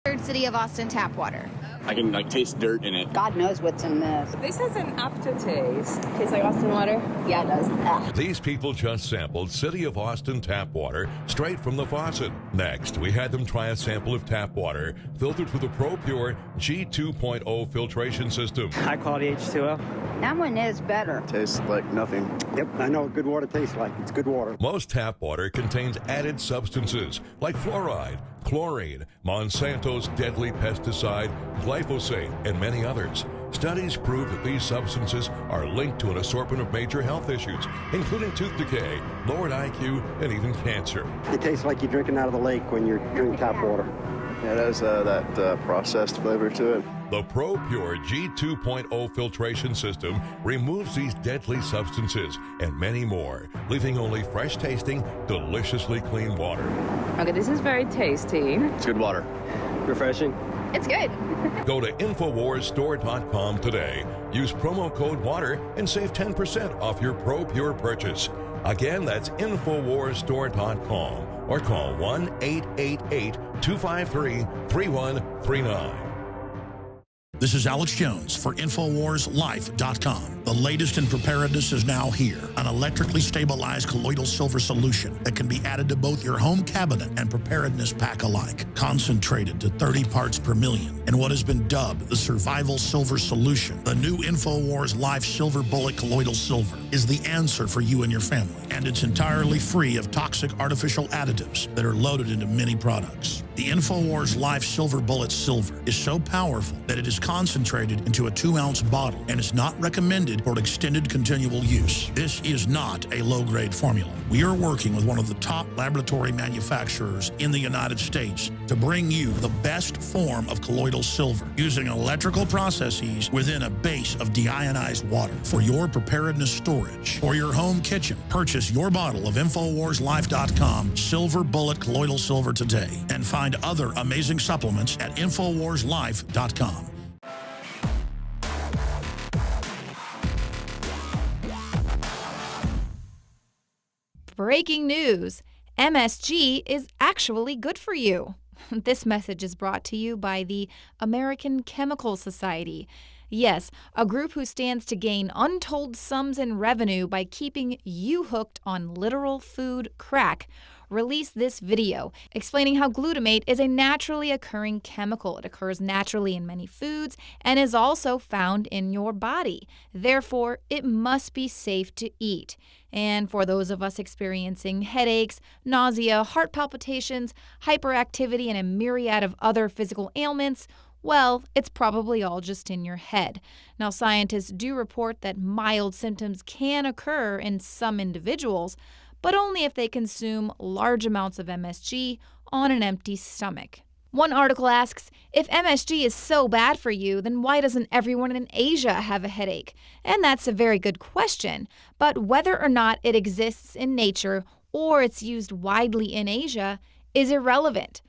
City of Austin tap water. I can taste dirt in it. God knows what's in this. This has an aftertaste. Tastes like Austin water? Yeah, it does. Ugh. These people just sampled City of Austin tap water straight from the faucet. Next, we had them try a sample of tap water filtered through the ProPure G2.0 filtration system. High quality H2O. That one is better. Tastes like nothing. Yep, I know what good water tastes like. It's good water. Most tap water contains added substances like fluoride, chlorine, Monsanto's deadly pesticide, glyphosate, and many others. Studies prove that these substances are linked to an assortment of major health issues, including tooth decay, lowered IQ, and even cancer. It tastes like you're drinking out of the lake when you're drinking tap water. Yeah, it has that processed flavor to it. The ProPure G2.0 filtration system removes these deadly substances and many more, leaving only fresh-tasting, deliciously clean water. Okay, this is very tasty. It's good water. Refreshing. It's good. Go to InfoWarsStore.com today. Use promo code WATER and save 10% off your ProPure purchase. Again, that's InfoWarsStore.com or call 1-888-253-3139. This is Alex Jones for InfoWarsLife.com. The latest in preparedness is now here. An electrically stabilized colloidal silver solution that can be added to both your home cabinet and preparedness pack alike. Concentrated to 30 parts per million in what has been dubbed the survival silver solution. The new InfoWars Life Silver Bullet Colloidal Silver is the answer for you and your family. And it's entirely free of toxic artificial additives that are loaded into many products. The InfoWars Life Silver Bullet Silver is so powerful that it is concentrated into a 2-ounce bottle and is not recommended for extended continual use. This is not a low-grade formula. We are working with one of the top laboratory manufacturers in the United States to bring you the best form of colloidal silver using electrical processes within a base of deionized water for your preparedness storage. For your home kitchen, purchase your bottle of InfoWarsLife.com Silver Bullet Colloidal Silver today and find other amazing supplements at InfoWarsLife.com. Breaking news. MSG is actually good for you. This message is brought to you by the American Chemical Society. Yes, a group who stands to gain untold sums in revenue by keeping you hooked on literal food crack, released this video explaining how glutamate is a naturally occurring chemical. It occurs naturally in many foods and is also found in your body. Therefore, it must be safe to eat. And for those of us experiencing headaches, nausea, heart palpitations, hyperactivity, and a myriad of other physical ailments, well, it's probably all just in your head. Now, scientists do report that mild symptoms can occur in some individuals, but only if they consume large amounts of MSG on an empty stomach. One article asks, if MSG is so bad for you, then why doesn't everyone in Asia have a headache? And that's a very good question. But whether or not it exists in nature or it's used widely in Asia is irrelevant.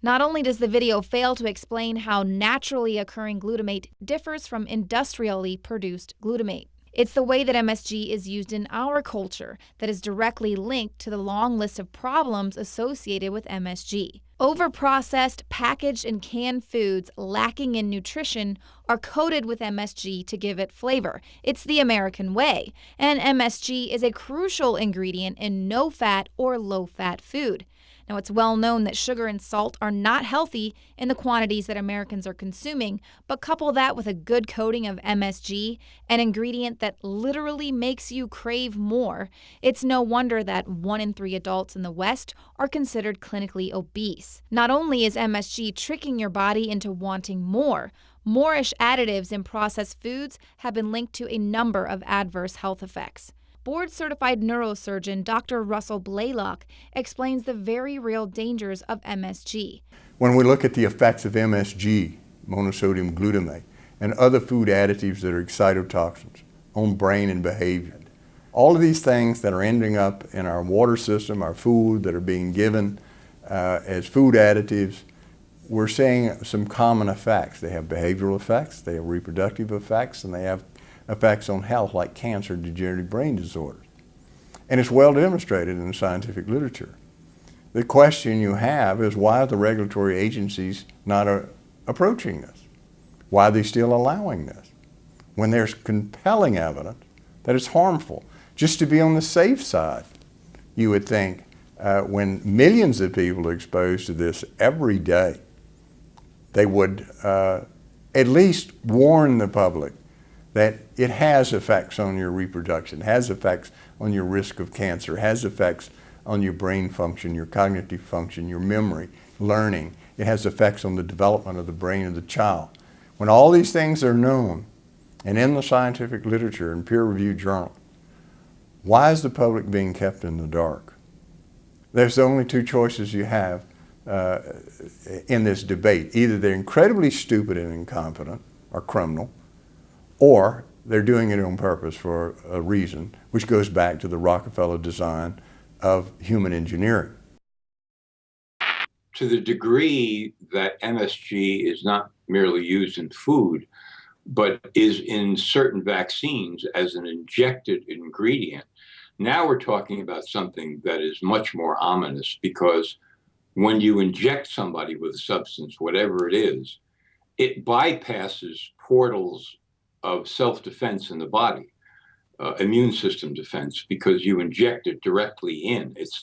Not only does the video fail to explain how naturally occurring glutamate differs from industrially produced glutamate, it's the way that MSG is used in our culture that is directly linked to the long list of problems associated with MSG. Overprocessed, packaged, and canned foods lacking in nutrition are coated with MSG to give it flavor. It's the American way, and MSG is a crucial ingredient in no-fat or low-fat food. Now, it's well known that sugar and salt are not healthy in the quantities that Americans are consuming, but couple that with a good coating of MSG, an ingredient that literally makes you crave more, it's no wonder that 1 in 3 adults in the West are considered clinically obese. Not only is MSG tricking your body into wanting more, Moorish additives in processed foods have been linked to a number of adverse health effects. Board-certified neurosurgeon Dr. Russell Blaylock explains the very real dangers of MSG. When we look at the effects of MSG, monosodium glutamate, and other food additives that are excitotoxins on brain and behavior, all of these things that are ending up in our water system, our food that are being given as food additives, we're seeing some common effects. They have behavioral effects, they have reproductive effects, and they have effects on health like cancer and degenerative brain disorders. And it's well demonstrated in the scientific literature The question you have is, why are the regulatory agencies not approaching this? Why are they still allowing this? When there's compelling evidence that it's harmful. Just to be on the safe side, you would think, when millions of people are exposed to this every day, they would at least warn the public that it has effects on your reproduction, has effects on your risk of cancer, has effects on your brain function, your cognitive function, your memory, learning. It has effects on the development of the brain of the child. When all these things are known and in the scientific literature and peer-reviewed journals, why is the public being kept in the dark? There's only two choices you have in this debate. Either they're incredibly stupid and incompetent or criminal, or they're doing it on purpose for a reason, which goes back to the Rockefeller design of human engineering. To the degree that MSG is not merely used in food, but is in certain vaccines as an injected ingredient, now we're talking about something that is much more ominous, because when you inject somebody with a substance, whatever it is, it bypasses portals of self-defense in the body, immune system defense, because you inject it directly in. It's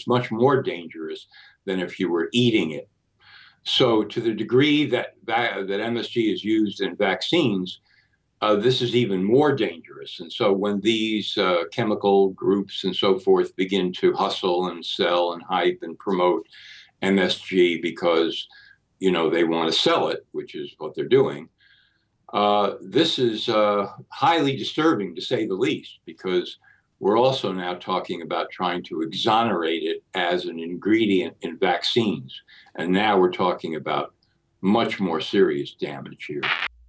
much more dangerous than if you were eating it. So to the degree that MSG is used in vaccines, this is even more dangerous. And so when these chemical groups and so forth begin to hustle and sell and hype and promote MSG because, they want to sell it, which is what they're doing, this is highly disturbing, to say the least, because we're also now talking about trying to exonerate it as an ingredient in vaccines. And now we're talking about much more serious damage here.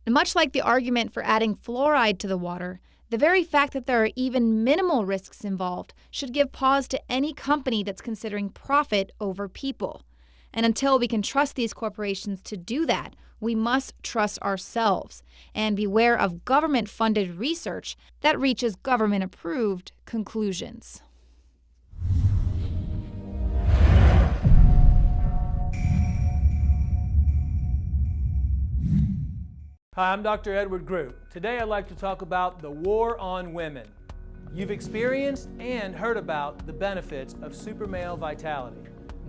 And much like the argument for adding fluoride to the water, the very fact that there are even minimal risks involved should give pause to any company that's considering profit over people. And until we can trust these corporations to do that, we must trust ourselves and beware of government-funded research that reaches government-approved conclusions. Hi, I'm Dr. Edward Group. Today I'd like to talk about the war on women. You've experienced and heard about the benefits of super male vitality.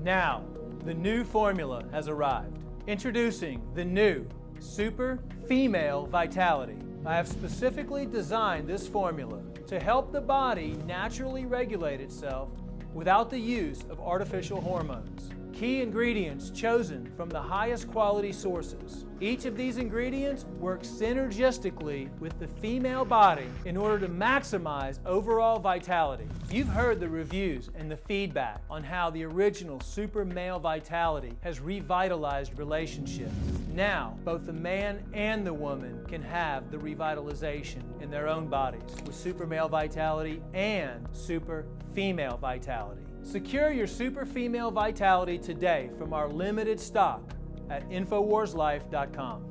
Now, the new formula has arrived. Introducing the new Super Female Vitality. I have specifically designed this formula to help the body naturally regulate itself without the use of artificial hormones. Key ingredients chosen from the highest quality sources. Each of these ingredients works synergistically with the female body in order to maximize overall vitality. You've heard the reviews and the feedback on how the original Super Male Vitality has revitalized relationships. Now, both the man and the woman can have the revitalization in their own bodies with Super Male Vitality and Super Female Vitality. Secure your Super Female Vitality today from our limited stock at InfoWarsLife.com.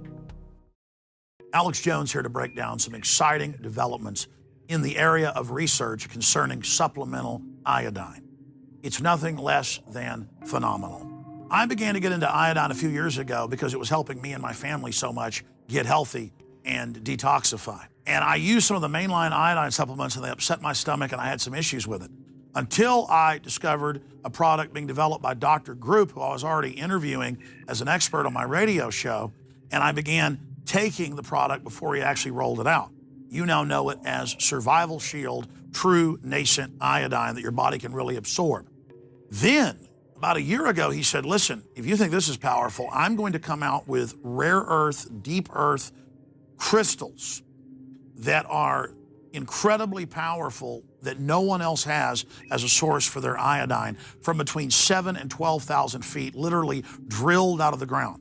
Alex Jones here to break down some exciting developments in the area of research concerning supplemental iodine. It's nothing less than phenomenal. I began to get into iodine a few years ago because it was helping me and my family so much get healthy and detoxify. And I used some of the mainline iodine supplements and they upset my stomach and I had some issues with it. Until I discovered a product being developed by Dr. Group, who I was already interviewing as an expert on my radio show, and I began taking the product before he actually rolled it out. You now know it as Survival Shield True Nascent Iodine that your body can really absorb. Then, about a year ago, he said, listen, if you think this is powerful, I'm going to come out with rare earth, deep earth crystals that are incredibly powerful that no one else has as a source for their iodine from between 7,000 and 12,000 feet, literally drilled out of the ground.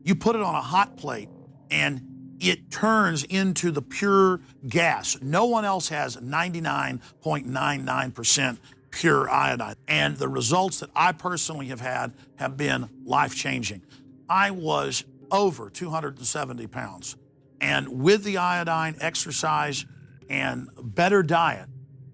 You put it on a hot plate and it turns into the pure gas. No one else has 99.99% pure iodine. And the results that I personally have had have been life-changing. I was over 270 pounds. And with the iodine, exercise, and better diet,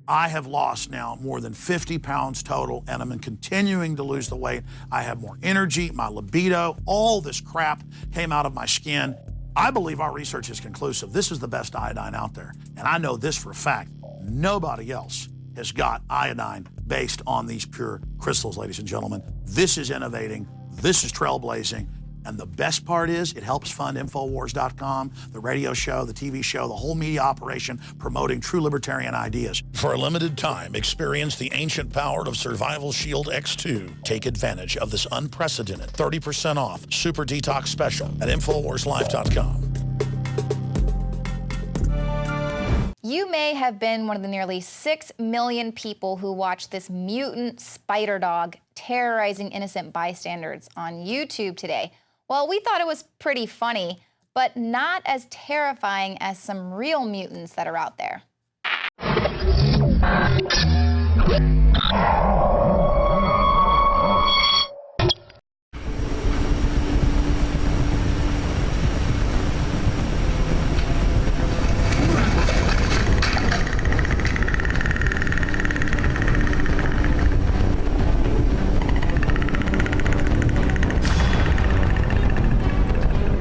I have lost now more than 50 pounds total, and I'm continuing to lose the weight. I have more energy, my libido, all this crap came out of my skin. I believe our research is conclusive. This is the best iodine out there. And I know this for a fact. Nobody else has got iodine based on these pure crystals, ladies and gentlemen. This is innovating. This is trailblazing. And the best part is it helps fund INFOWARS.com, the radio show, the TV show, the whole media operation promoting true libertarian ideas. For a limited time, experience the ancient power of Survival Shield X2. Take advantage of this unprecedented 30% off Super Detox Special at INFOWARSLife.com. You may have been one of the nearly 6 million people who watched this mutant spider dog terrorizing innocent bystanders on YouTube today. Well, we thought it was pretty funny, but not as terrifying as some real mutants that are out there.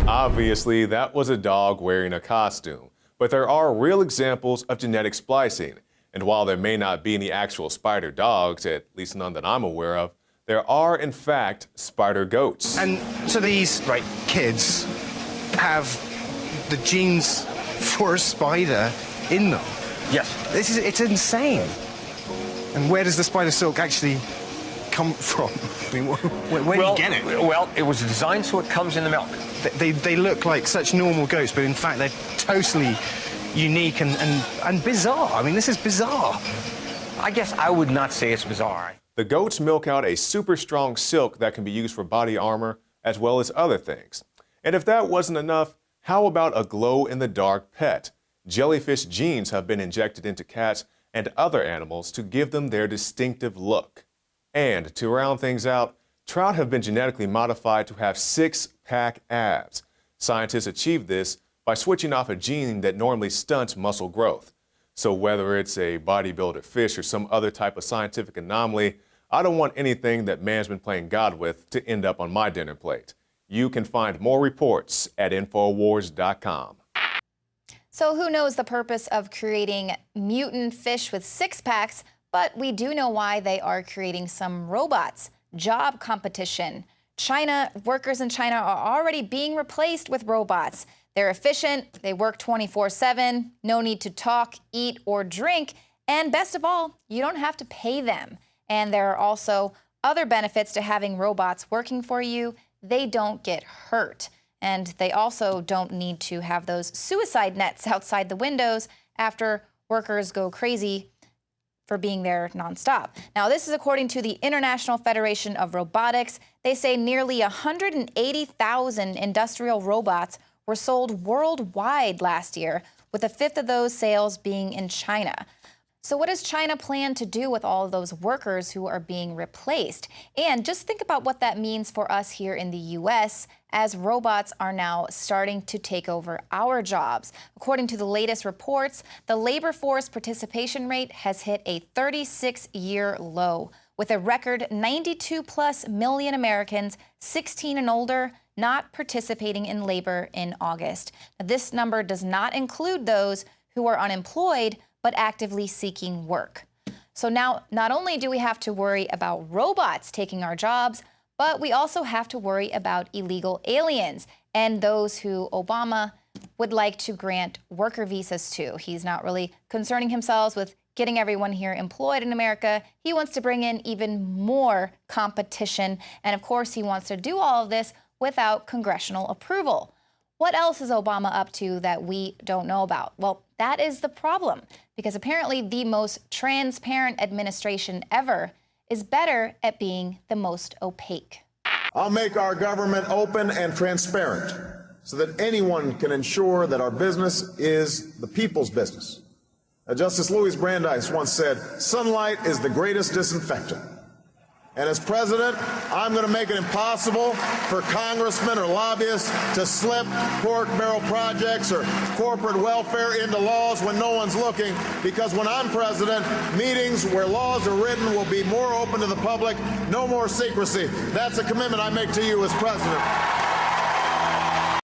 Obviously, that was a dog wearing a costume, but there are real examples of genetic splicing. And while there may not be any actual spider dogs, at least none that I'm aware of, there are, in fact, spider goats. And so these, kids have the genes for a spider in them. Yes. It's insane. And where does the spider silk actually come from? I mean, where do you get it? Well, it was designed so it comes in the milk. They look like such normal goats, but in fact they're totally unique and bizarre. I mean, this is bizarre. I guess I would not say it's bizarre. The goats milk out a super strong silk that can be used for body armor as well as other things. And if that wasn't enough, how about a glow-in-the-dark pet? Jellyfish genes have been injected into cats and other animals to give them their distinctive look. And to round things out, trout have been genetically modified to have six-pack abs. Scientists achieved this by switching off a gene that normally stunts muscle growth. So whether it's a bodybuilder fish or some other type of scientific anomaly, I don't want anything that man's been playing God with to end up on my dinner plate. You can find more reports at INFOWARS.com. So who knows the purpose of creating mutant fish with six-packs, but we do know why they are creating some robots. Job competition. Workers in China are already being replaced with robots. They're efficient, they work 24/7, no need to talk, eat, or drink, and best of all, you don't have to pay them. And there are also other benefits to having robots working for you. They don't get hurt. And they also don't need to have those suicide nets outside the windows after workers go crazy for being there nonstop. Now, this is according to the International Federation of Robotics. They say nearly 180,000 industrial robots were sold worldwide last year, with a fifth of those sales being in China. So what does China plan to do with all of those workers who are being replaced? And just think about what that means for us here in the U.S. as robots are now starting to take over our jobs. According to the latest reports, the labor force participation rate has hit a 36-year low, with a record 92+ million Americans 16 and older not participating in labor in August. Now, this number does not include those who are unemployed but actively seeking work. So now, not only do we have to worry about robots taking our jobs, but we also have to worry about illegal aliens and those who Obama would like to grant worker visas to. He's not really concerning himself with getting everyone here employed in America. He wants to bring in even more competition. And of course, he wants to do all of this without congressional approval. What else is Obama up to that we don't know about? Well, that is the problem, because apparently the most transparent administration ever is better at being the most opaque. I'll make our government open and transparent so that anyone can ensure that our business is the people's business. Justice Louis Brandeis once said, "Sunlight is the greatest disinfectant." And as president, I'm going to make it impossible for congressmen or lobbyists to slip pork barrel projects or corporate welfare into laws when no one's looking, because when I'm president, meetings where laws are written will be more open to the public, no more secrecy. That's a commitment I make to you as president.